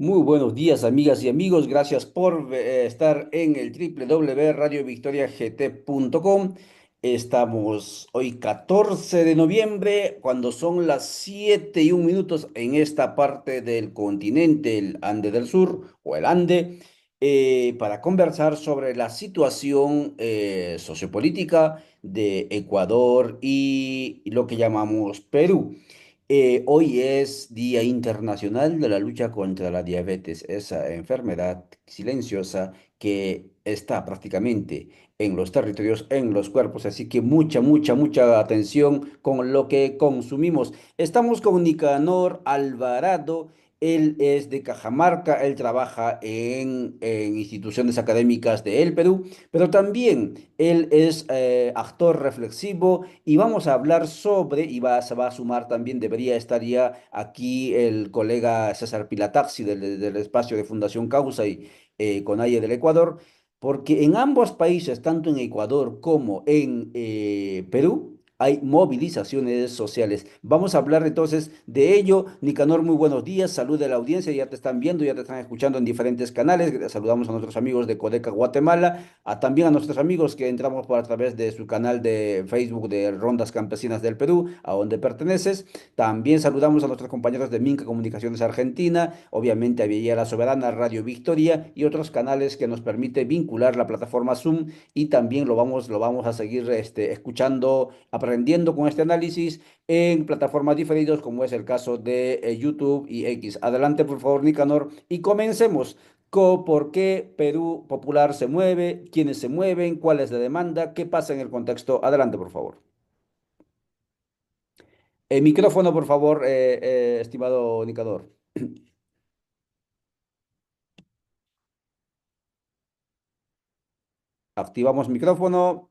Muy buenos días, amigas y amigos. Gracias por estar en el www.radiovictoriagt.com. Estamos hoy 14 de noviembre, cuando son las 7:01 en esta parte del continente, el Ande del Sur o el Ande, para conversar sobre la situación sociopolítica de Ecuador y lo que llamamos Perú. Hoy es Día Internacional de la Lucha contra la Diabetes, esa enfermedad silenciosa que está prácticamente en los territorios, en los cuerpos, así que mucha atención con lo que consumimos. Estamos con Nicanor Alvarado. Él es de Cajamarca, él trabaja en instituciones académicas de El Perú, pero también él es actor reflexivo y vamos a hablar sobre, se va a sumar también, debería estar ya aquí el colega César Pilataxi del espacio de Fundación Causa y CONAIE del Ecuador, porque en ambos países, tanto en Ecuador como en Perú, hay movilizaciones sociales. Vamos a hablar entonces de ello. Nicanor, muy buenos días. Saluda a la audiencia. Ya te están viendo, ya te están escuchando en diferentes canales. Saludamos a nuestros amigos de Codeca Guatemala, también a nuestros amigos que entramos por a través de su canal de Facebook de Rondas Campesinas del Perú, a donde perteneces. También saludamos a nuestros compañeros de Minca Comunicaciones Argentina, obviamente a Villa La Soberana, Radio Victoria y otros canales que nos permite vincular la plataforma Zoom, y también lo vamos a seguir escuchando, aprendiendo con este análisis en plataformas diferidas como es el caso de YouTube y X. Adelante, por favor, Nicanor, y comencemos. ¿Por qué Perú Popular se mueve? ¿Quiénes se mueven? ¿Cuál es la demanda? ¿Qué pasa en el contexto? Adelante, por favor. El micrófono, por favor, estimado Nicador. Activamos micrófono.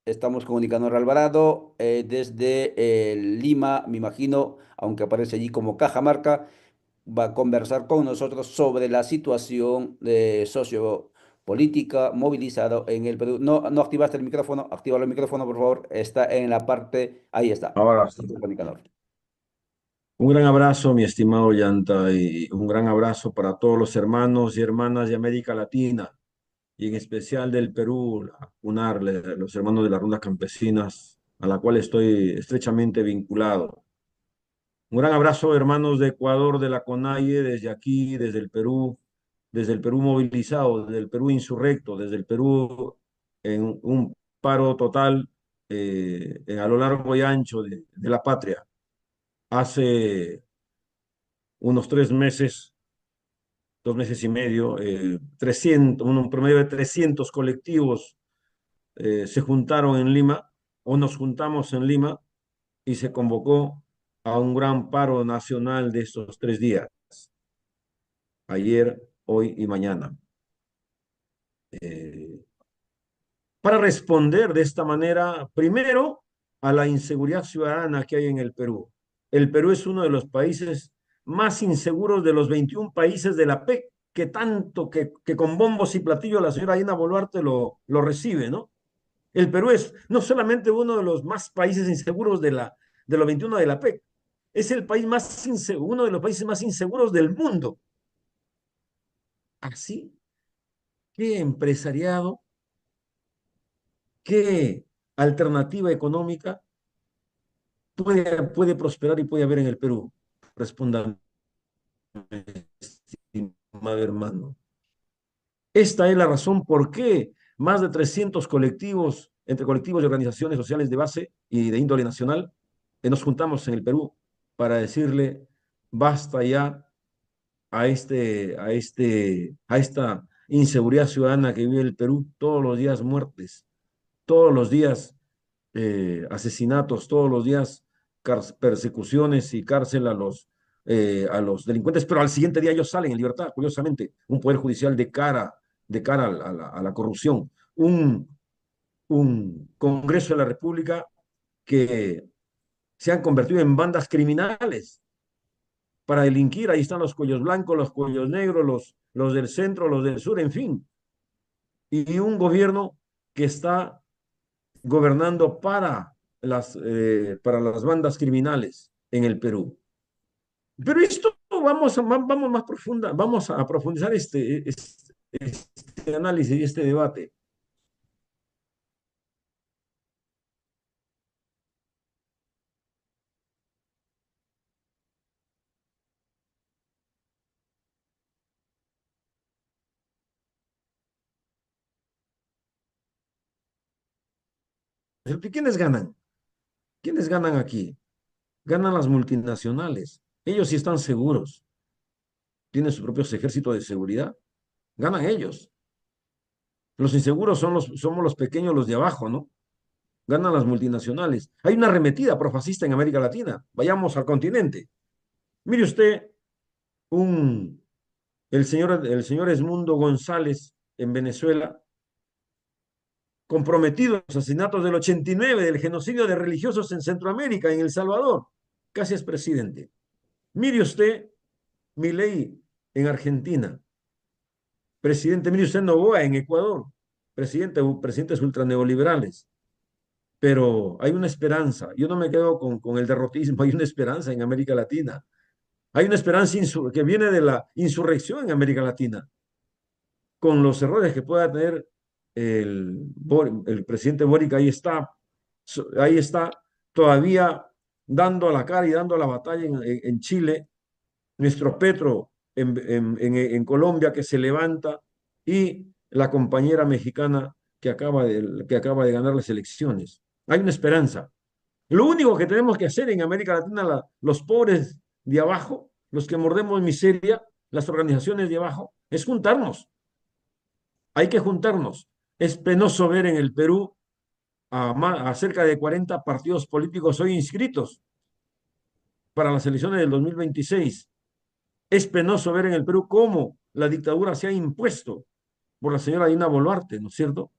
Estamos con Nicanor Alvarado desde Lima, me imagino, aunque aparece allí como Cajamarca. Va a conversar con nosotros sobre la situación sociopolítica movilizado en el Perú. No, no activaste el micrófono, activa el micrófono, por favor. Está en la parte, ahí está. Ahora sí. Con Nicanor. Un gran abrazo, mi estimado Yanta, y un gran abrazo para todos los hermanos y hermanas de América Latina, y en especial del Perú, la UNAR, los hermanos de las Rondas Campesinas, a la cual estoy estrechamente vinculado. Un gran abrazo, hermanos de Ecuador, de la CONAIE, desde aquí, desde el Perú movilizado, desde el Perú insurrecto, desde el Perú en un paro total a lo largo y ancho de la patria. Hace unos 3 meses, 2 meses y medio, 300, un promedio de 300 colectivos se juntaron en Lima, o nos juntamos en Lima, y se convocó a un gran paro nacional de estos 3 días, ayer, hoy y mañana, eh, para responder de esta manera, primero, a la inseguridad ciudadana que hay en el Perú. El Perú es uno de los países más inseguros de los 21 países de la PEC, que tanto que con bombos y platillos la señora Dina Boluarte lo recibe, ¿no? El Perú es no solamente uno de los más países inseguros de los 21 de la PEC, es el país más inseguro, uno de los países más inseguros del mundo. Así que empresariado, qué alternativa económica puede prosperar y puede haber en el Perú. Respondan, estimado hermano. Esta es la razón por qué más de 300 colectivos, entre colectivos y organizaciones sociales de base y de índole nacional, nos juntamos en el Perú para decirle basta ya a esta inseguridad ciudadana que vive el Perú, todos los días muertes, todos los días asesinatos, todos los días persecuciones y cárcel a los delincuentes, pero al siguiente día ellos salen en libertad, curiosamente, un poder judicial de cara a la corrupción, un Congreso de la República que se han convertido en bandas criminales para delinquir. Ahí están los cuellos blancos, los cuellos negros, los del centro, los del sur, en fin. Y un gobierno que está gobernando para las bandas criminales en el Perú. Pero esto vamos más profunda, vamos a profundizar este análisis y este debate. ¿Quiénes ganan? ¿Quiénes ganan aquí? Ganan las multinacionales. Ellos sí están seguros. Tienen sus propios ejércitos de seguridad. Ganan ellos. Los inseguros somos los pequeños, los de abajo, ¿no? Ganan las multinacionales. Hay una arremetida profascista en América Latina. Vayamos al continente. Mire usted, un, el señor Edmundo González en Venezuela, comprometido en los asesinatos del 89, del genocidio de religiosos en Centroamérica, en El Salvador, casi es presidente. Mire usted, Milei en Argentina, presidente, mire usted Noboa en Ecuador, presidentes ultraneoliberales. Pero hay una esperanza. Yo no me quedo con el derrotismo, hay una esperanza en América Latina. Hay una esperanza que viene de la insurrección en América Latina, con los errores que pueda tener el presidente Boric, ahí está todavía dando la cara y dando la batalla en Chile, nuestro Petro en Colombia que se levanta y la compañera mexicana que acaba de ganar las elecciones. Hay una esperanza. Lo único que tenemos que hacer en América Latina, los pobres de abajo, los que mordemos miseria, las organizaciones de abajo, es juntarnos. Hay que juntarnos. Es penoso ver en el Perú a cerca de 40 partidos políticos hoy inscritos para las elecciones del 2026. Es penoso ver en el Perú cómo la dictadura se ha impuesto por la señora Dina Boluarte, ¿no es cierto?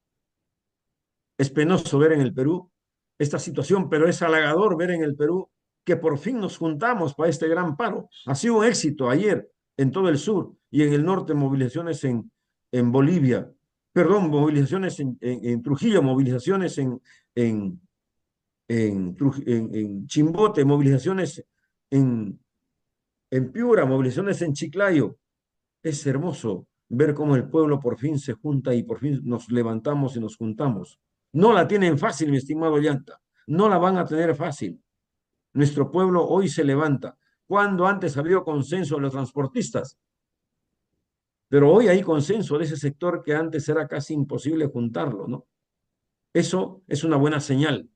Es penoso ver en el Perú esta situación, pero es halagador ver en el Perú que por fin nos juntamos para este gran paro. Ha sido un éxito ayer en todo el sur y en el norte, movilizaciones en Bolivia, perdón, movilizaciones en Trujillo, movilizaciones en, en Chimbote, movilizaciones en, en Piura, movilizaciones en Chiclayo. Es hermoso ver cómo el pueblo por fin se junta y por fin nos levantamos y nos juntamos. No la tienen fácil, mi estimado Llanta. No la van a tener fácil. Nuestro pueblo hoy se levanta. Cuando antes había consenso de los transportistas, pero hoy hay consenso de ese sector que antes era casi imposible juntarlo, ¿no? Eso es una buena señal.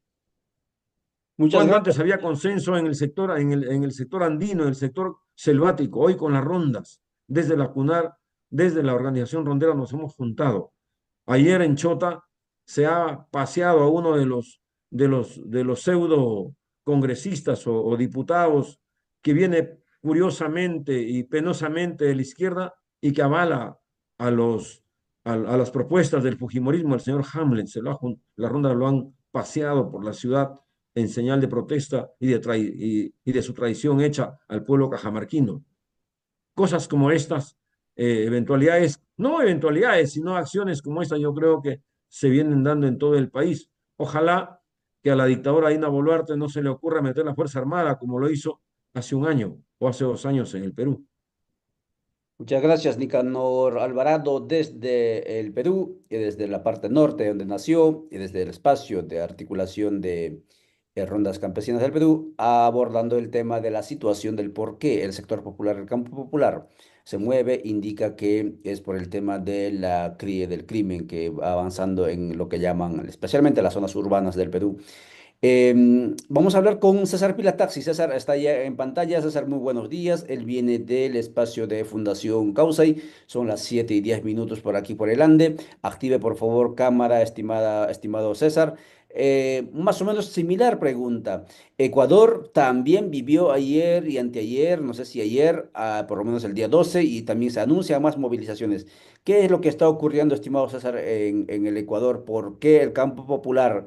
Muchas Cuando gracias. antes había consenso en el sector andino, en el sector selvático, hoy con las rondas, desde la CUNAR, desde la organización rondera nos hemos juntado. Ayer en Chota se ha paseado a uno de los pseudo congresistas o diputados que viene curiosamente y penosamente de la izquierda y que avala a las propuestas del fujimorismo, el señor Hamlet. La ronda lo han paseado por la ciudad en señal de protesta y de su traición hecha al pueblo cajamarquino. Cosas como estas, eventualidades, no eventualidades, sino acciones como esta, yo creo que se vienen dando en todo el país. Ojalá que a la dictadura Dina Boluarte no se le ocurra meter la Fuerza Armada como lo hizo hace un año o hace 2 años en el Perú. Muchas gracias, Nicanor Alvarado, desde el Perú y desde la parte norte donde nació y desde el espacio de articulación de Rondas Campesinas del Perú, abordando el tema de la situación del por qué el sector popular, el campo popular, se mueve, indica que es por el tema de del crimen que va avanzando en lo que llaman, especialmente las zonas urbanas del Perú. Vamos a hablar con César Pilataxi. César está ya en pantalla. César, muy buenos días. Él viene del espacio de Fundación Causay. Son las 7:10 por aquí por el Ande. Active por favor cámara, estimado César. Más o menos similar pregunta. Ecuador también vivió ayer y anteayer, no sé si ayer, por lo menos el día 12, y también se anuncian más movilizaciones. ¿Qué es lo que está ocurriendo, estimado César, en el Ecuador? ¿Por qué el campo popular,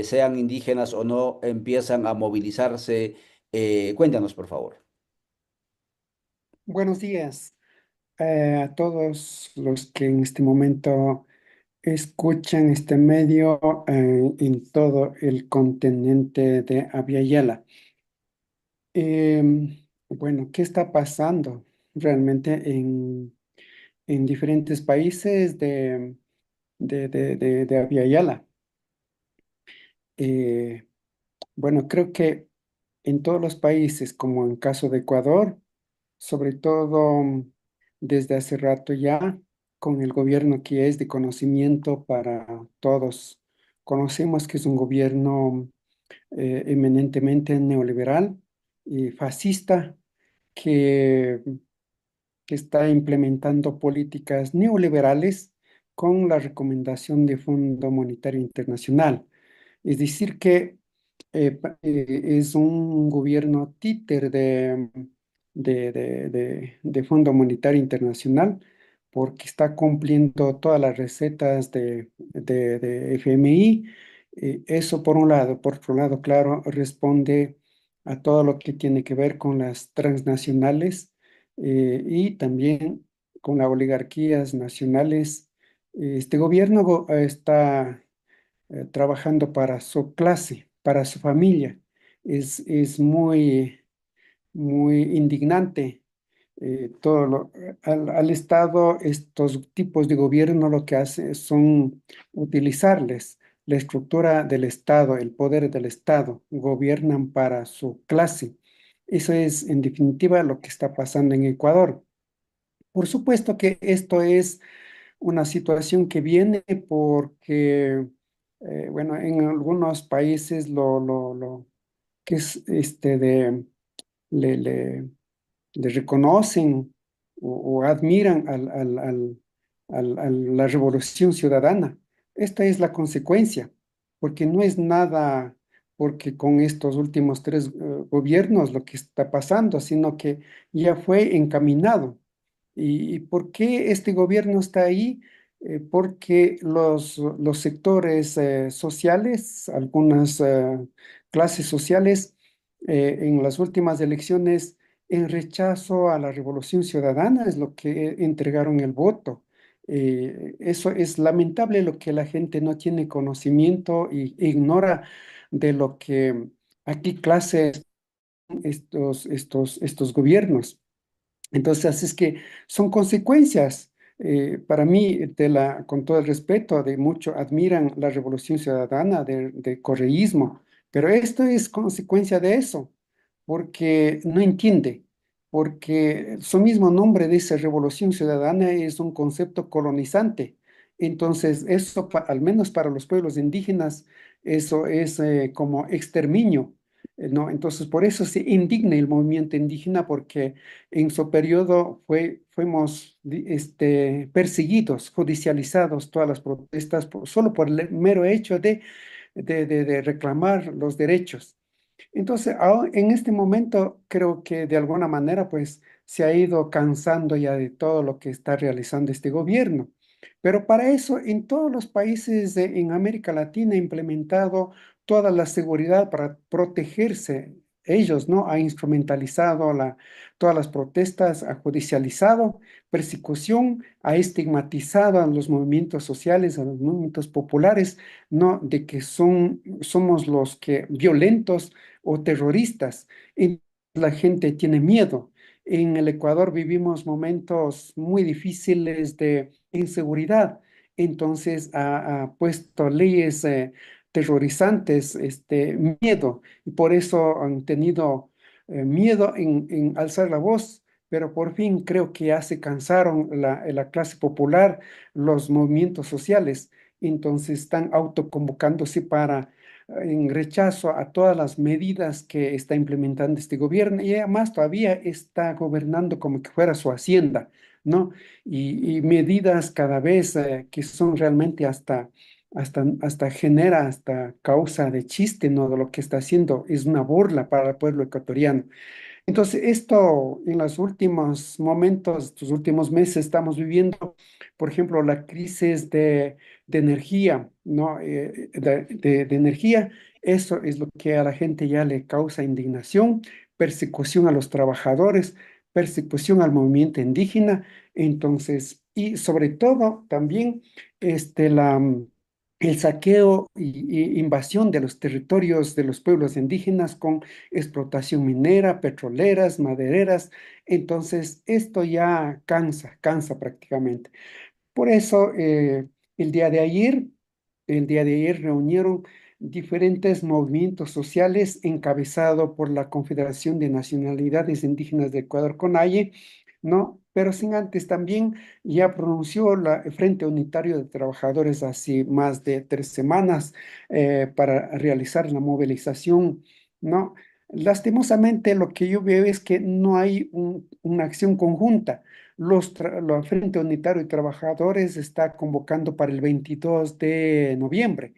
sean indígenas o no, empiezan a movilizarse? Cuéntanos, por favor. Buenos días a todos los que en este momento escuchan este medio en todo el continente de Abya Yala. Bueno, ¿qué está pasando realmente en diferentes países de Abya Yala? Eh, bueno, creo que en todos los países, como en caso de Ecuador, sobre todo desde hace rato ya, con el gobierno que es de conocimiento para todos, conocemos que es un gobierno eminentemente neoliberal y fascista que que está implementando políticas neoliberales con la recomendación de Fondo Monetario Internacional. Es decir, que es un gobierno títer de Fondo Monetario Internacional porque está cumpliendo todas las recetas de FMI. Eso por un lado. Por otro lado, claro, responde a todo lo que tiene que ver con las transnacionales y también con las oligarquías nacionales. Este gobierno está trabajando para su clase, para su familia. Es muy indignante al Estado, estos tipos de gobierno lo que hace son utilizarles la estructura del Estado, el poder del Estado, gobiernan para su clase. Eso es, en definitiva, lo que está pasando en Ecuador. Por supuesto que esto es una situación que viene porque, bueno, en algunos países lo que es le, le- le reconocen o admiran a la revolución ciudadana. Esta es la consecuencia, porque no es nada porque con estos últimos tres gobiernos lo que está pasando, sino que ya fue encaminado. ¿Y por qué este gobierno está ahí? Porque los sectores sociales, algunas clases sociales, en las últimas elecciones, en rechazo a la revolución ciudadana, es lo que entregaron el voto. Eso es lamentable, lo que la gente no tiene conocimiento e ignora de lo que aquí clases estos gobiernos. Entonces, es que son consecuencias. Para mí, con todo el respeto, de mucho admiran la Revolución Ciudadana de correísmo, pero esto es consecuencia de eso, porque no entiende, porque su mismo nombre dice Revolución Ciudadana es un concepto colonizante. Entonces, eso, al menos para los pueblos indígenas, eso es como exterminio. ¿No? Entonces, por eso se indigna el movimiento indígena, porque en su periodo fuimos perseguidos, judicializados todas las protestas solo por el mero hecho de reclamar los derechos. Entonces, en este momento creo que de alguna manera pues se ha ido cansando ya de todo lo que está realizando este gobierno. Pero para eso en todos los países en América Latina ha implementado toda la seguridad para protegerse ellos, ¿no? Ha instrumentalizado todas las protestas, ha judicializado persecución, ha estigmatizado a los movimientos sociales, a los movimientos populares, ¿no? De que somos los que violentos o terroristas. Y la gente tiene miedo. En el Ecuador vivimos momentos muy difíciles de inseguridad. Entonces ha puesto leyes terrorizantes, miedo, y por eso han tenido miedo en alzar la voz. Pero por fin creo que ya se cansaron la clase popular, los movimientos sociales, entonces están autoconvocándose para en rechazo a todas las medidas que está implementando este gobierno y además todavía está gobernando como que fuera su hacienda, ¿no? Y medidas cada vez que son realmente hasta genera hasta causa de chiste, ¿no? De lo que está haciendo es una burla para el pueblo ecuatoriano. Entonces, esto en los últimos momentos, estos últimos meses, estamos viviendo, por ejemplo, la crisis de energía, ¿no? De energía. Eso es lo que a la gente ya le causa indignación, persecución a los trabajadores, persecución al movimiento indígena. Entonces, y sobre todo también, este, la el saqueo y invasión de los territorios de los pueblos indígenas con explotación minera, petroleras, madereras. Entonces, esto ya cansa prácticamente. Por eso, el día de ayer, el día de ayer reunieron diferentes movimientos sociales encabezados por la Confederación de Nacionalidades Indígenas de Ecuador, CONAIE, ¿no? Pero sin antes también ya pronunció el Frente Unitario de Trabajadores hace más de 3 semanas para realizar la movilización, ¿no? Lastimosamente, lo que yo veo es que no hay una acción conjunta. Los Frente Unitario de Trabajadores está convocando para el 22 de noviembre.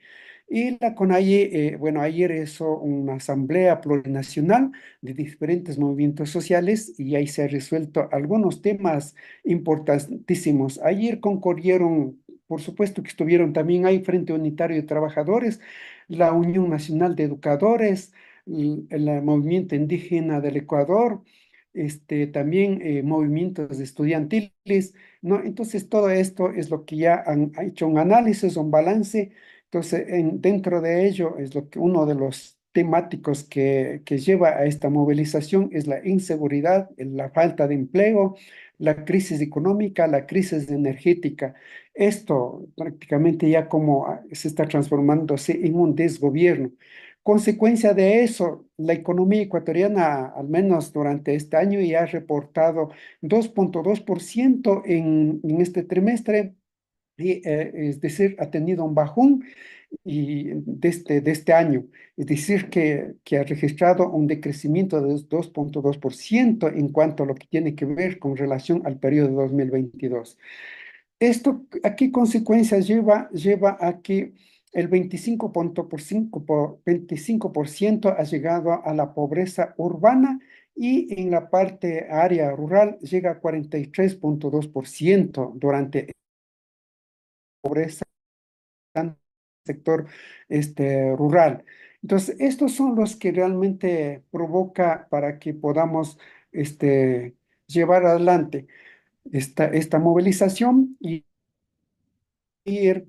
Y la CONAIE, bueno, ayer hizo una asamblea plurinacional de diferentes movimientos sociales y ahí se han resuelto algunos temas importantísimos. Ayer concurrieron, por supuesto que estuvieron también ahí Frente Unitario de Trabajadores, la Unión Nacional de Educadores, el Movimiento Indígena del Ecuador, también movimientos estudiantiles, ¿no? Entonces, todo esto es lo que ya han hecho un análisis, un balance. Entonces, dentro de ello es lo que uno de los temáticos que lleva a esta movilización es la inseguridad, la falta de empleo, la crisis económica, la crisis energética. Esto prácticamente ya como se está transformándose en un desgobierno. Consecuencia de eso, la economía ecuatoriana, al menos durante este año, ya ha reportado 2,2% en este trimestre, es decir, ha tenido un bajón de este año, es decir, que ha registrado un decrecimiento de 2,2% en cuanto a lo que tiene que ver con relación al periodo de 2022. ¿Esto a qué consecuencias lleva? Lleva a que el 25% ha llegado a la pobreza urbana y en la parte área rural llega a 43,2% durante la pobreza en el sector rural. Entonces, estos son los que realmente provoca para que podamos llevar adelante esta movilización y ir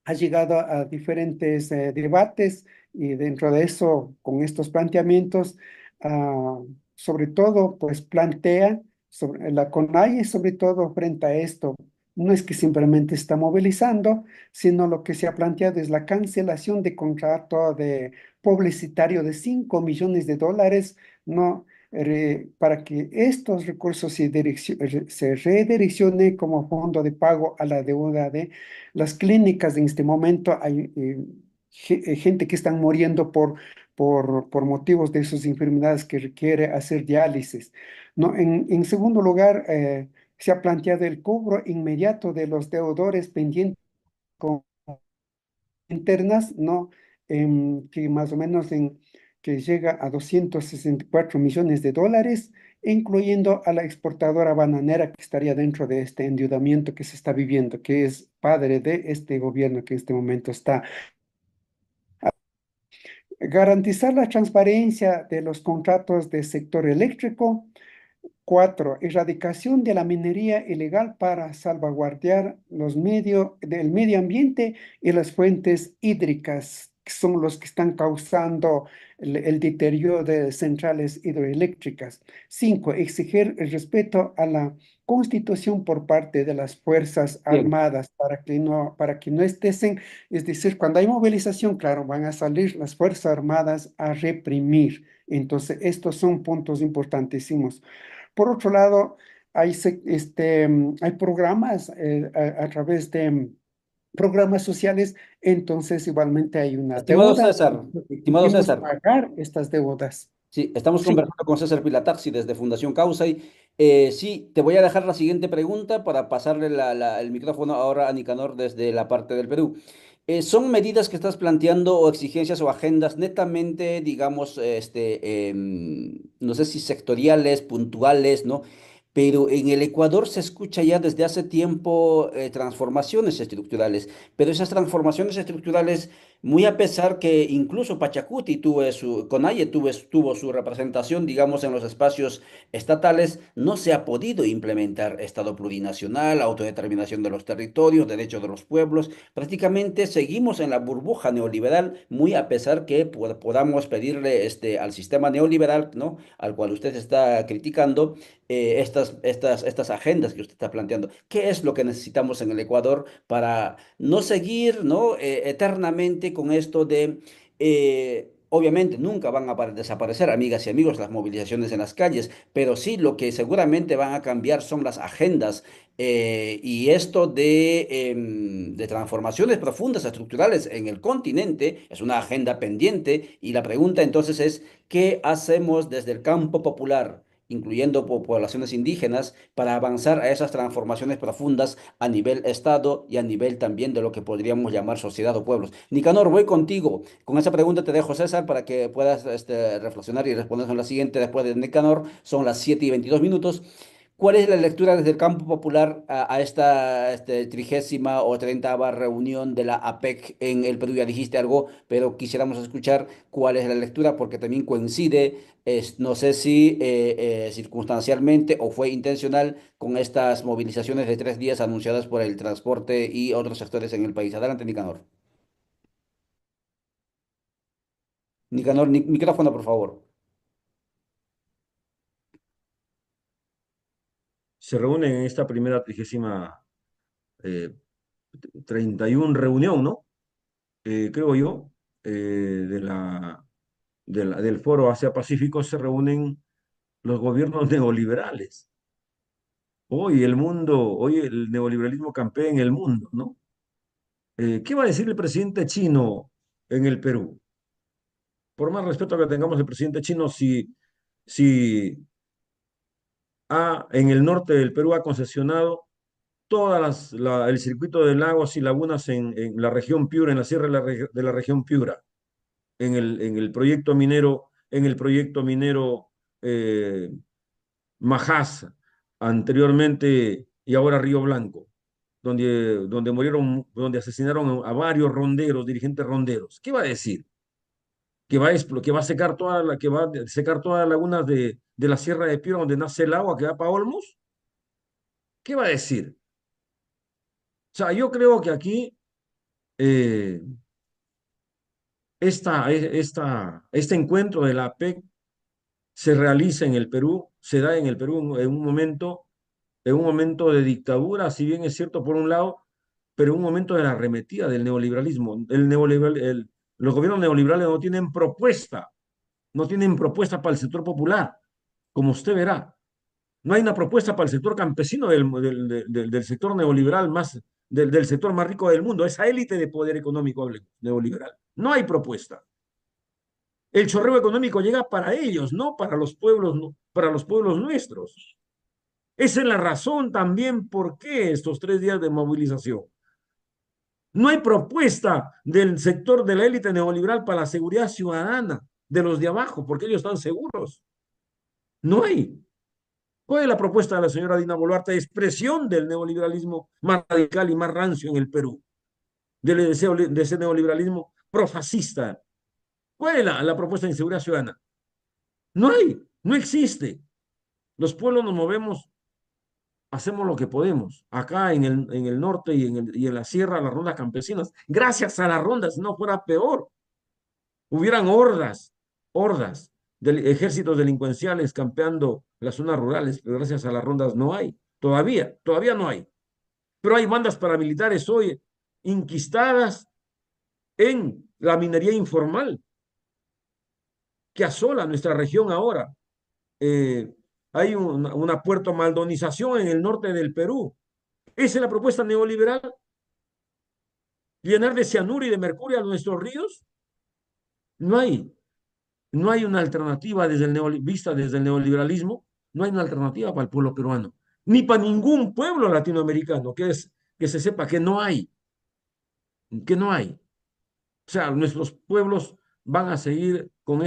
ha llegado a diferentes debates y dentro de eso, con estos planteamientos, ah, sobre todo, pues plantea sobre la CONAIE, sobre todo frente a esto, no es que simplemente está movilizando, sino lo que se ha planteado es la cancelación de contrato de publicitario de 5 millones de dólares, ¿no? Para que estos recursos se redireccione como fondo de pago a la deuda de las clínicas. En este momento hay gente que están muriendo por motivos de sus enfermedades que requiere hacer diálisis, ¿no? En segundo lugar, se ha planteado el cobro inmediato de los deudores pendientes con internas, ¿no? Que más o menos que llega a 264 millones de dólares, incluyendo a la exportadora bananera que estaría dentro de este endeudamiento que se está viviendo, que es padre de este gobierno que en este momento está. Garantizar la transparencia de los contratos del sector eléctrico. 4, erradicación de la minería ilegal para salvaguardar el medio ambiente y las fuentes hídricas, que son los que están causando el deterioro de centrales hidroeléctricas. 5, exigir el respeto a la Constitución por parte de las Fuerzas Bien. Armadas para que no estén, es decir, cuando hay movilización, claro, van a salir las Fuerzas Armadas a reprimir. Entonces, estos son puntos importantísimos. Por otro lado, hay programas a través de programas sociales, entonces igualmente hay una Estimado deuda César, y estimado debemos César, pagar estas deudas. sí, estamos Sí, conversando con César Pilataxi desde Fundación Causa y sí, te voy a dejar la siguiente pregunta para pasarle el micrófono ahora a Nicanor desde la parte del Perú. ¿Son medidas que estás planteando o exigencias o agendas netamente, digamos, no sé si sectoriales, puntuales, ¿no? Pero en el Ecuador se escucha ya desde hace tiempo transformaciones estructurales, pero esas transformaciones estructurales Muy a pesar que incluso Pachacuti Conalle tuvo su representación, digamos, en los espacios estatales, no se ha podido implementar Estado plurinacional, autodeterminación de los territorios, derechos de los pueblos. Prácticamente seguimos en la burbuja neoliberal, muy a pesar que podamos pedirle al sistema neoliberal, ¿no? Al cual usted está criticando, estas agendas que usted está planteando. ¿Qué es lo que necesitamos en el Ecuador para no seguir, ¿no? Eternamente con esto de, obviamente nunca van a desaparecer, amigas y amigos, las movilizaciones en las calles, pero sí lo que seguramente van a cambiar son las agendas, y esto de transformaciones profundas, estructurales en el continente, es una agenda pendiente y la pregunta entonces es, ¿qué hacemos desde el campo popular, incluyendo poblaciones indígenas, para avanzar a esas transformaciones profundas a nivel Estado y a nivel también de lo que podríamos llamar sociedad o pueblos? Nicanor, voy contigo. Con esa pregunta te dejo, César, para que puedas reflexionar y responder en la siguiente después de Nicanor. Son las 7:22. ¿Cuál es la lectura desde el campo popular a esta 30ª reunión de la APEC en el Perú? Ya dijiste algo, pero quisiéramos escuchar cuál es la lectura porque también coincide, no sé si circunstancialmente o fue intencional, con estas movilizaciones de 3 días anunciadas por el transporte y otros sectores en el país. Adelante, Nicanor. Nicanor, micrófono, por favor. Se reúnen en esta primera 31 reunión, ¿no? Creo yo, de del Foro Asia-Pacífico se reúnen los gobiernos neoliberales. Hoy el neoliberalismo campea en el mundo, ¿no? ¿Qué va a decir el presidente chino en el Perú? Por más respeto que tengamos el presidente chino, si en el norte del Perú ha concesionado el circuito de lagos y lagunas en la región Piura, en la sierra de la región Piura, en el proyecto minero, eh, Majás, anteriormente y ahora Río Blanco, donde asesinaron a varios ronderos, dirigentes ronderos. ¿Qué va a decir? Que va a secar que va a secar todas las lagunas de la Sierra de Piura donde nace el agua que va para Olmos. ¿Qué va a decir? O sea, yo creo que aquí eh, este encuentro de la PEC se realiza en el Perú, se da en el Perú en un momento de dictadura, si bien es cierto por un lado, pero en un momento de la arremetida del neoliberalismo. Los gobiernos neoliberales no tienen propuesta para el sector popular, como usted verá. No hay una propuesta para el sector campesino del sector neoliberal del sector más rico del mundo, esa élite de poder económico neoliberal. No hay propuesta. El chorreo económico llega para ellos, no para los pueblos, no, para los pueblos nuestros. Esa es la razón también por qué estos 3 días de movilización. No hay propuesta del sector de la élite neoliberal para la seguridad ciudadana de los de abajo, porque ellos están seguros. No hay. ¿Cuál es la propuesta de la señora Dina Boluarte? Expresión del neoliberalismo más radical y más rancio en el Perú, de ese neoliberalismo profascista. ¿Cuál es la propuesta de inseguridad ciudadana? No hay, no existe. Los pueblos nos movemos, hacemos lo que podemos. Acá en el norte y en la sierra, las rondas campesinas, gracias a las rondas, si no fuera peor. Hubieran hordas de ejércitos delincuenciales campeando las zonas rurales, pero gracias a las rondas no hay. Todavía no hay. Pero hay bandas paramilitares hoy inquistadas en la minería informal que asola nuestra región ahora. Eh, hay una puerto maldonización en el norte del Perú. Esa es la propuesta neoliberal, llenar de cianuro y de mercurio a nuestros ríos. No hay, no hay una alternativa vista desde el neoliberalismo, no hay una alternativa para el pueblo peruano, ni para ningún pueblo latinoamericano que se sepa que no hay. O sea, nuestros pueblos van a seguir con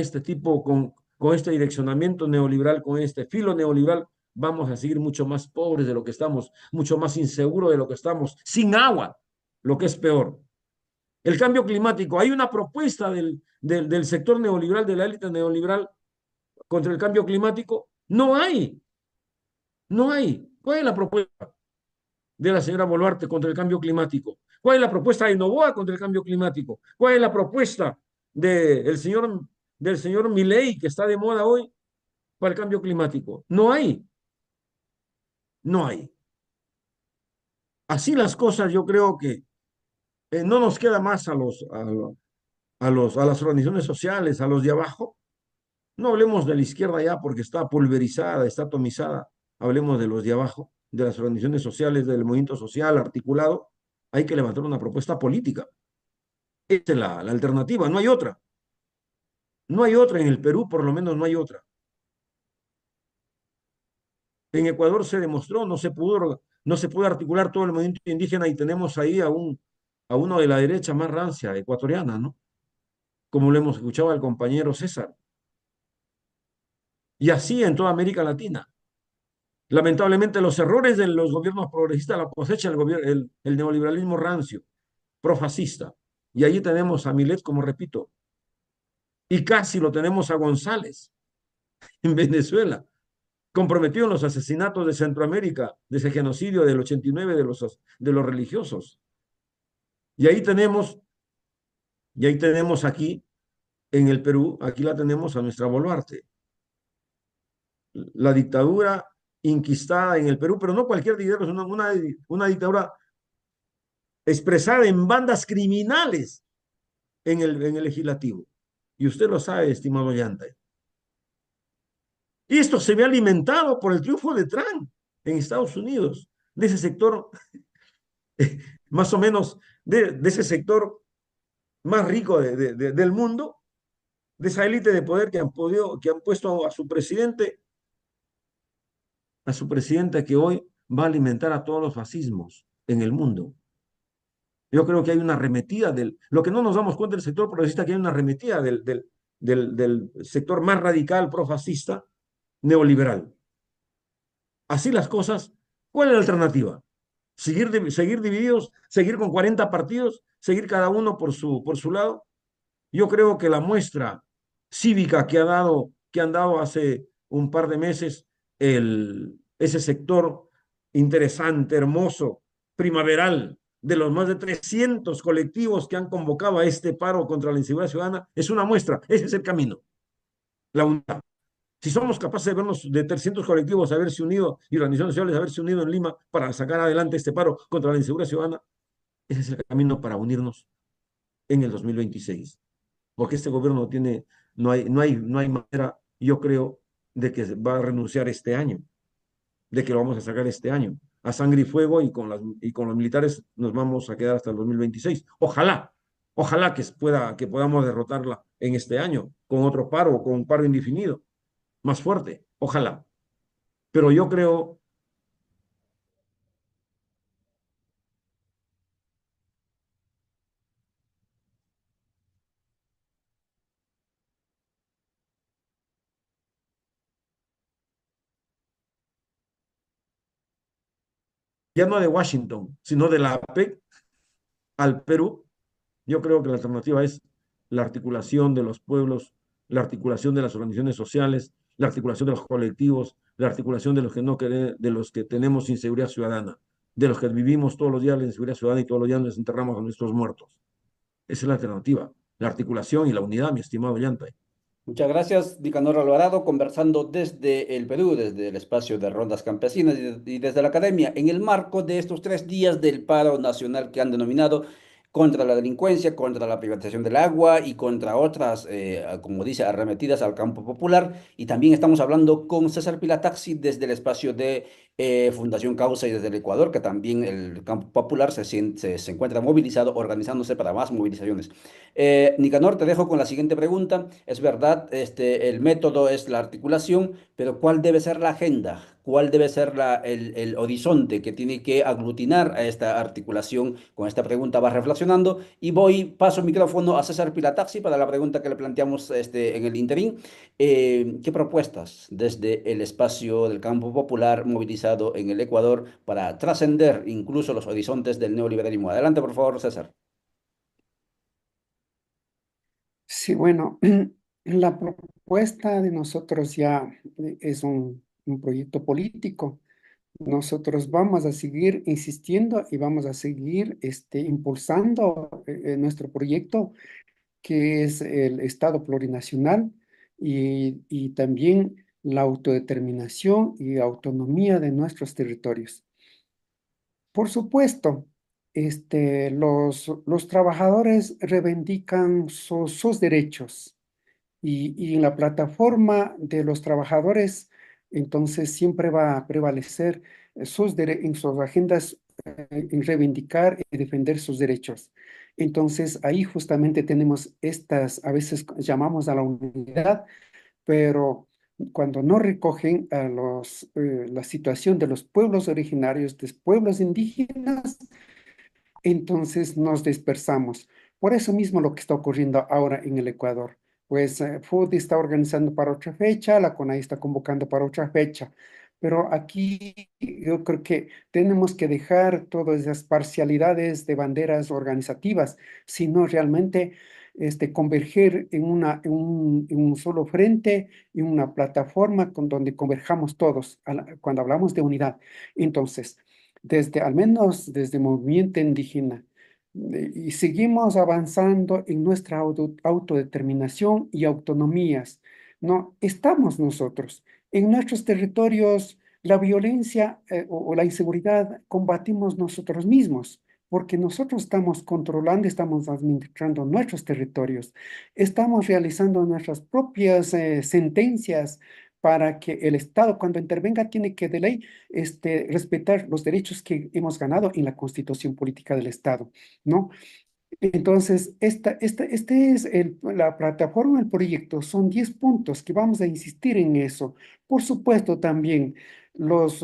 con este direccionamiento neoliberal, con este filo neoliberal, vamos a seguir mucho más pobres de lo que estamos, mucho más inseguros de lo que estamos, sin agua, lo que es peor. El cambio climático, hay una propuesta del sector neoliberal, de la élite neoliberal contra el cambio climático. No hay, no hay. ¿Cuál es la propuesta de la señora Boluarte contra el cambio climático? ¿Cuál es la propuesta de Novoa contra el cambio climático? ¿Cuál es la propuesta del señor Milei, que está de moda hoy, para el cambio climático? No hay, no hay. Así las cosas, yo creo que no nos queda más a las organizaciones sociales, a los de abajo. No hablemos de la izquierda ya porque está pulverizada, está atomizada. Hablemos de los de abajo, de las organizaciones sociales, del movimiento social articulado. Hay que levantar una propuesta política. Esta es la alternativa, no hay otra. No hay otra en el Perú, por lo menos no hay otra. En Ecuador se demostró, no se pudo articular todo el movimiento indígena y tenemos ahí a uno de la derecha más rancia ecuatoriana, ¿no? Como lo hemos escuchado al compañero César. Y así en toda América Latina. Lamentablemente los errores de los gobiernos progresistas la cosecha el neoliberalismo rancio, profascista. Y allí tenemos a Milet, como repito, y casi lo tenemos a González en Venezuela, comprometido en los asesinatos de Centroamérica, de ese genocidio del 89 de los religiosos. Y ahí tenemos aquí, en el Perú, aquí la tenemos a nuestra Boluarte. La dictadura inquistada en el Perú, pero no cualquier dictadura, es una dictadura expresada en bandas criminales en el legislativo. Y usted lo sabe, estimado Llanta. Y esto se ve alimentado por el triunfo de Trump en Estados Unidos, de ese sector, más o menos, de ese sector más rico del mundo, de esa élite de poder que han puesto a su presidente que hoy va a alimentar a todos los fascismos en el mundo. Yo creo que hay una arremetida lo que no nos damos cuenta del sector progresista, que hay una arremetida del sector más radical, profascista, neoliberal. Así las cosas, ¿cuál es la alternativa? ¿Seguir divididos, seguir con 40 partidos, seguir cada uno por su lado? Yo creo que la muestra cívica que han dado hace un par de meses ese sector interesante, hermoso, primaveral, de los más de 300 colectivos que han convocado a este paro contra la inseguridad ciudadana, es una muestra. Ese es el camino, la unidad. Si somos capaces de vernos de 300 colectivos haberse unido y organizaciones sociales haberse unido en Lima para sacar adelante este paro contra la inseguridad ciudadana, ese es el camino para unirnos en el 2026. Porque este gobierno no hay manera, yo creo, de que va a renunciar este año, de que lo vamos a sacar este año. A sangre y fuego y con los militares nos vamos a quedar hasta el 2026. Ojalá que podamos derrotarla en este año, con otro paro, con un paro indefinido, más fuerte, ojalá. Pero yo creo, ya no de Washington, sino de la APEC al Perú, yo creo que la alternativa es la articulación de los pueblos, la articulación de las organizaciones sociales, la articulación de los colectivos, la articulación de los que no de los que tenemos inseguridad ciudadana, de los que vivimos todos los días la inseguridad ciudadana y todos los días nos enterramos a nuestros muertos. Esa es la alternativa, la articulación y la unidad, mi estimado Llanta. Muchas gracias, Nicanor Alvarado, conversando desde el Perú, desde el espacio de Rondas Campesinas y desde la academia, en el marco de estos 3 días del paro nacional que han denominado contra la delincuencia, contra la privatización del agua y contra otras, como dice, arremetidas al campo popular. Y también estamos hablando con César Pilataxi desde el espacio de Fundación Causa y desde el Ecuador, que también el campo popular se encuentra movilizado, organizándose para más movilizaciones. Nicanor, te dejo con la siguiente pregunta. Es verdad, el método es la articulación, pero ¿cuál debe ser la agenda? ¿Cuál debe ser el horizonte que tiene que aglutinar a esta articulación? Con esta pregunta vas reflexionando y paso el micrófono a César Pilataxi para la pregunta que le planteamos en el interín. ¿Qué propuestas desde el espacio del campo popular movilizado en el Ecuador para trascender incluso los horizontes del neoliberalismo? Adelante, por favor, César. Sí, bueno, la propuesta de nosotros ya es un proyecto político. Nosotros vamos a seguir insistiendo y vamos a seguir impulsando nuestro proyecto, que es el Estado plurinacional y también la autodeterminación y autonomía de nuestros territorios. Por supuesto, los trabajadores reivindican sus derechos y en la plataforma de los trabajadores, entonces siempre va a prevalecer en sus agendas en reivindicar y defender sus derechos. Entonces ahí justamente tenemos estas, a veces llamamos a la unidad, pero cuando no recogen a la situación de los pueblos originarios, de pueblos indígenas, entonces nos dispersamos. Por eso mismo lo que está ocurriendo ahora en el Ecuador. Pues FUD está organizando para otra fecha, la CONAI está convocando para otra fecha. Pero aquí yo creo que tenemos que dejar todas esas parcialidades de banderas organizativas, sino realmente converger en un solo frente, en una plataforma donde converjamos todos cuando hablamos de unidad. Entonces, al menos desde el movimiento indígena, y seguimos avanzando en nuestra autodeterminación y autonomías. No, estamos nosotros. En nuestros territorios, la violencia o la inseguridad combatimos nosotros mismos, porque nosotros estamos controlando, estamos administrando nuestros territorios, estamos realizando nuestras propias sentencias para que el Estado, cuando intervenga, tiene que de ley respetar los derechos que hemos ganado en la Constitución Política del Estado, ¿no? Entonces, este es la plataforma del proyecto, son 10 puntos que vamos a insistir en eso. Por supuesto, también los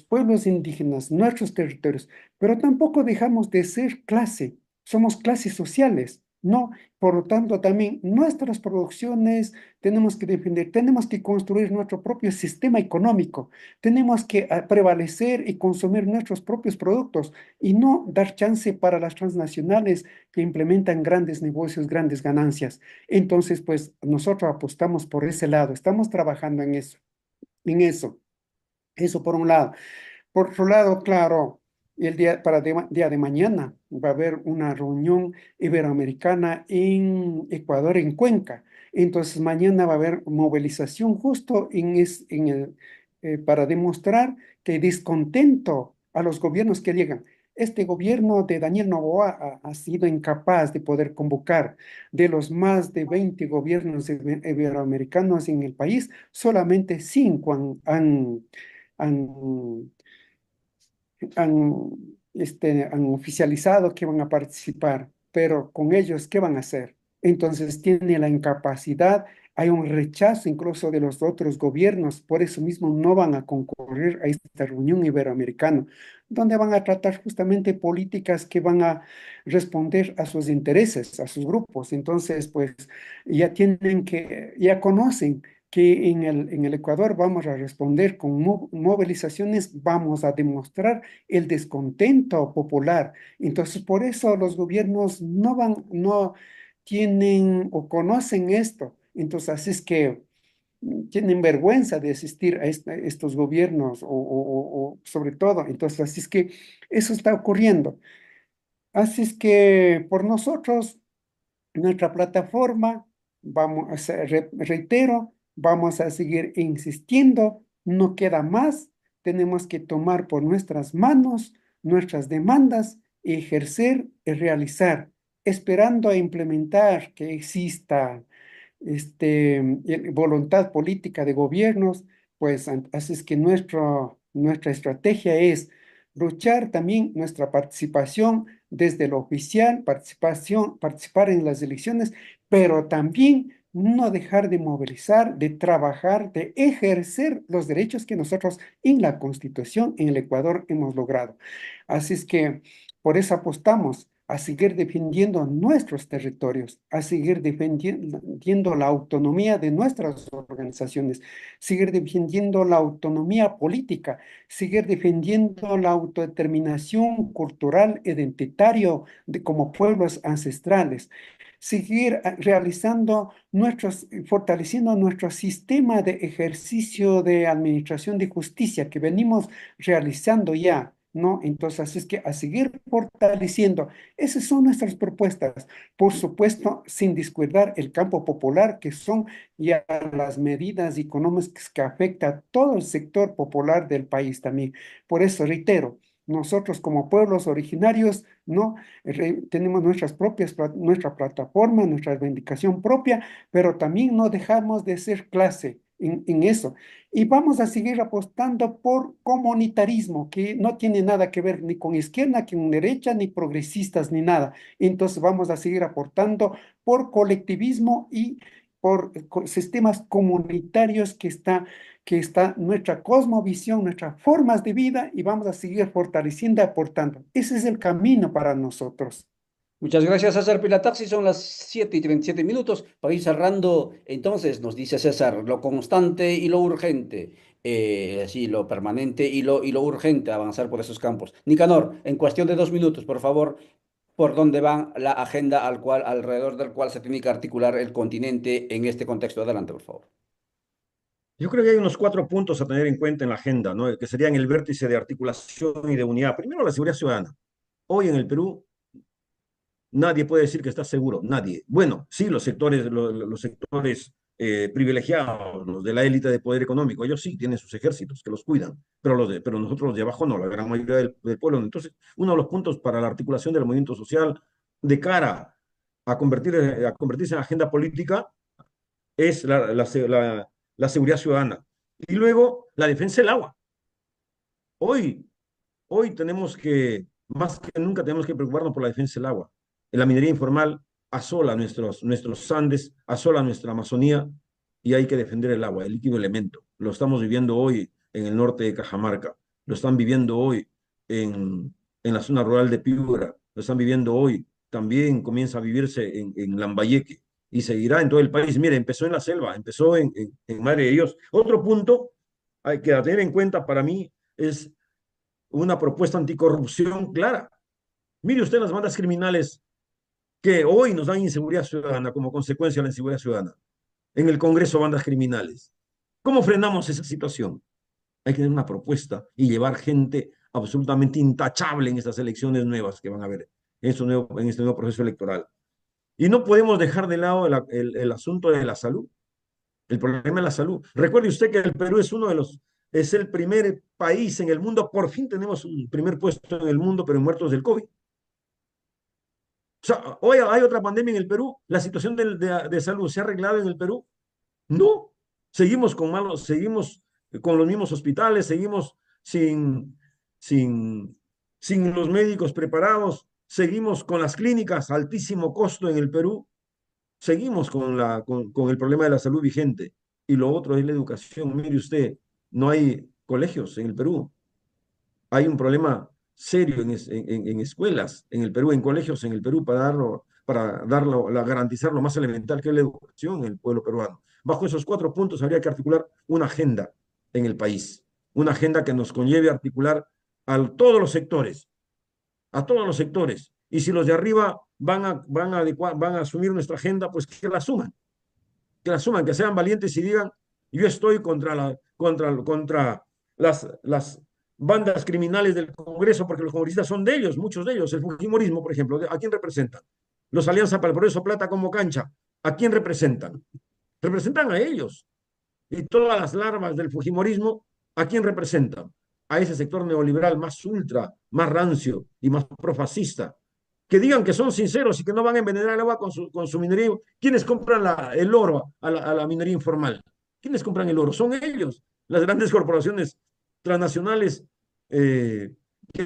pueblos indígenas, nuestros territorios, pero tampoco dejamos de ser clase, somos clases sociales, ¿no? Por lo tanto, también nuestras producciones tenemos que defender, tenemos que construir nuestro propio sistema económico, tenemos que prevalecer y consumir nuestros propios productos y no dar chance para las transnacionales que implementan grandes negocios, grandes ganancias. Entonces, pues nosotros apostamos por ese lado, estamos trabajando en eso. Eso por un lado. Por otro lado, claro, día de mañana va a haber una reunión iberoamericana en Ecuador, en Cuenca. Entonces, mañana va a haber movilización justo para demostrar que descontento a los gobiernos que llegan. Este gobierno de Daniel Noboa ha sido incapaz de poder convocar de los más de 20 gobiernos iberoamericanos en el país, solamente 5 han han oficializado que van a participar, pero con ellos, ¿qué van a hacer? Entonces tiene la incapacidad, hay un rechazo incluso de los otros gobiernos, por eso mismo no van a concurrir a esta reunión iberoamericana, donde van a tratar justamente políticas que van a responder a sus intereses, a sus grupos. Entonces, pues ya conocen que en el Ecuador vamos a responder con movilizaciones, vamos a demostrar el descontento popular. Entonces, por eso los gobiernos no tienen o conocen esto. Entonces, así es que tienen vergüenza de asistir a estos gobiernos o sobre todo. Entonces, así es que eso está ocurriendo. Así es que por nosotros nuestra plataforma, reitero, vamos a seguir insistiendo, no queda más, tenemos que tomar por nuestras manos nuestras demandas, ejercer y realizar, esperando a implementar que exista voluntad política de gobiernos, pues así es que nuestra estrategia es luchar también nuestra participación desde lo oficial, participar en las elecciones, pero también no dejar de movilizar, de trabajar, de ejercer los derechos que nosotros en la Constitución en el Ecuador hemos logrado. Así es que por eso apostamos a seguir defendiendo nuestros territorios, a seguir defendiendo la autonomía de nuestras organizaciones, seguir defendiendo la autonomía política, seguir defendiendo la autodeterminación cultural, identitario de, como pueblos ancestrales, seguir realizando fortaleciendo nuestro sistema de ejercicio de administración de justicia que venimos realizando ya, ¿no? Entonces, es que a seguir fortaleciendo, esas son nuestras propuestas, por supuesto, sin descuidar el campo popular, que son ya las medidas económicas que afectan a todo el sector popular del país también. Por eso, reitero, nosotros como pueblos originarios, ¿no? Tenemos nuestra plataforma, nuestra reivindicación propia, pero también no dejamos de ser clase en eso. Y vamos a seguir apostando por comunitarismo, que no tiene nada que ver ni con izquierda, ni con derecha, ni progresistas, ni nada. Entonces vamos a seguir aportando por colectivismo y por sistemas comunitarios que está nuestra cosmovisión, nuestras formas de vida y vamos a seguir fortaleciendo y aportando. Ese es el camino para nosotros. Muchas gracias, César Pilataxi. Son las 7:37 para ir cerrando. Entonces, nos dice César, lo constante y lo urgente. Sí, lo permanente y lo urgente, avanzar por esos campos. Nicanor, en cuestión de 2 minutos, por favor, ¿por dónde va la agenda alrededor del cual se tiene que articular el continente en este contexto? Adelante, por favor. Yo creo que hay unos 4 puntos a tener en cuenta en la agenda, ¿no? Que serían el vértice de articulación y de unidad. Primero, la seguridad ciudadana. Hoy en el Perú nadie puede decir que está seguro, nadie. Bueno, sí, los sectores privilegiados, los de la élite de poder económico, ellos sí tienen sus ejércitos que los cuidan, pero nosotros los de abajo no, la gran mayoría del pueblo. Entonces, uno de los puntos para la articulación del movimiento social de cara a convertirse en agenda política es la seguridad ciudadana. Y luego, la defensa del agua. Hoy, hoy más que nunca tenemos que preocuparnos por la defensa del agua. La minería informal asola nuestros Andes, asola nuestra Amazonía y hay que defender el agua, el líquido elemento. Lo estamos viviendo hoy en el norte de Cajamarca, lo están viviendo hoy en la zona rural de Piura, lo están viviendo hoy, también comienza a vivirse en Lambayeque y seguirá en todo el país. Mire, empezó en la selva, empezó en Madre de Dios. Otro punto hay que tener en cuenta para mí es una propuesta anticorrupción clara. Mire usted las bandas criminales que hoy nos dan inseguridad ciudadana como consecuencia de la inseguridad ciudadana. En el Congreso, bandas criminales. ¿Cómo frenamos esa situación? Hay que tener una propuesta y llevar gente absolutamente intachable en estas elecciones nuevas que van a haber en este nuevo proceso electoral. Y no podemos dejar de lado el asunto de la salud, el problema de la salud. Recuerde usted que el Perú es el primer país en el mundo, por fin tenemos un primer puesto en el mundo, pero en muertos del COVID. O sea, hoy hay otra pandemia en el Perú, la situación de salud se ha arreglado en el Perú. No, seguimos con los mismos hospitales, seguimos sin, sin, sin los médicos preparados, seguimos con las clínicas, altísimo costo en el Perú, seguimos con el problema de la salud vigente. Y lo otro es la educación. Mire usted, no hay colegios en el Perú. Hay un problema serio en escuelas en el Perú, en colegios en el Perú, garantizar lo más elemental que es la educación en el pueblo peruano. Bajo esos 4 puntos habría que articular una agenda en el país, una agenda que nos conlleve a articular todos los sectores, a todos los sectores. Y si los de arriba van a asumir nuestra agenda, pues que sean valientes y digan, yo estoy contra las bandas criminales del Congreso, porque los congresistas son de ellos, muchos de ellos. El Fujimorismo, por ejemplo, ¿a quién representan? Los Alianza para el Progreso Plata como cancha, ¿a quién representan? Representan a ellos. Y todas las larvas del Fujimorismo, ¿a quién representan? A ese sector neoliberal más ultra, más rancio y más profascista. Que digan que son sinceros y que no van a envenenar el agua con su minería. ¿Quiénes compran el oro a la minería informal? ¿Quiénes compran el oro? Son ellos, las grandes corporaciones transnacionales que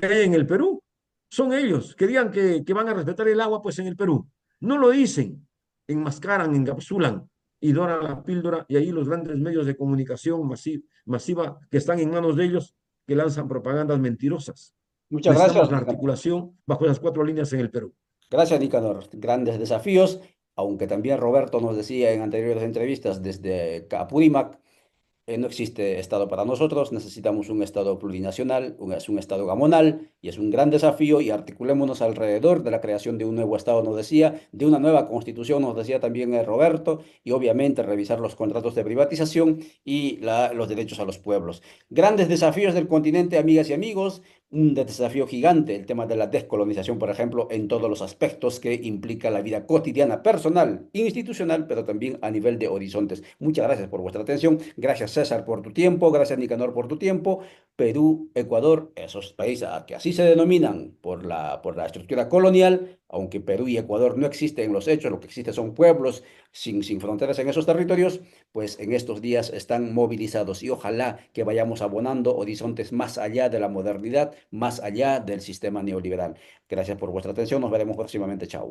hay en el Perú. Son ellos. Que digan que van a respetar el agua, pues en el Perú. No lo dicen, enmascaran, encapsulan y doran la píldora, y ahí los grandes medios de comunicación masiva que están en manos de ellos, que lanzan propagandas mentirosas. Muchas Necesitamos gracias, la Nicanor. articulación bajo esas 4 líneas en el Perú. Gracias, Nicanor. Grandes desafíos, aunque también Roberto nos decía en anteriores entrevistas desde Apurímac. No existe Estado para nosotros, necesitamos un Estado plurinacional, es un Estado gamonal y es un gran desafío y articulémonos alrededor de la creación de un nuevo Estado, nos decía, de una nueva constitución, nos decía también Roberto, y obviamente revisar los contratos de privatización y los derechos a los pueblos. Grandes desafíos del continente, amigas y amigos, un desafío gigante, el tema de la descolonización, por ejemplo, en todos los aspectos que implica la vida cotidiana, personal, institucional, pero también a nivel de horizontes. Muchas gracias por vuestra atención. Gracias, César, por tu tiempo. Gracias, Nicanor, por tu tiempo. Perú, Ecuador, esos países que así se denominan por la estructura colonial, aunque Perú y Ecuador no existen en los hechos, lo que existe son pueblos sin fronteras en esos territorios, pues en estos días están movilizados y ojalá que vayamos abonando horizontes más allá de la modernidad, más allá del sistema neoliberal. Gracias por vuestra atención, nos veremos próximamente, chao.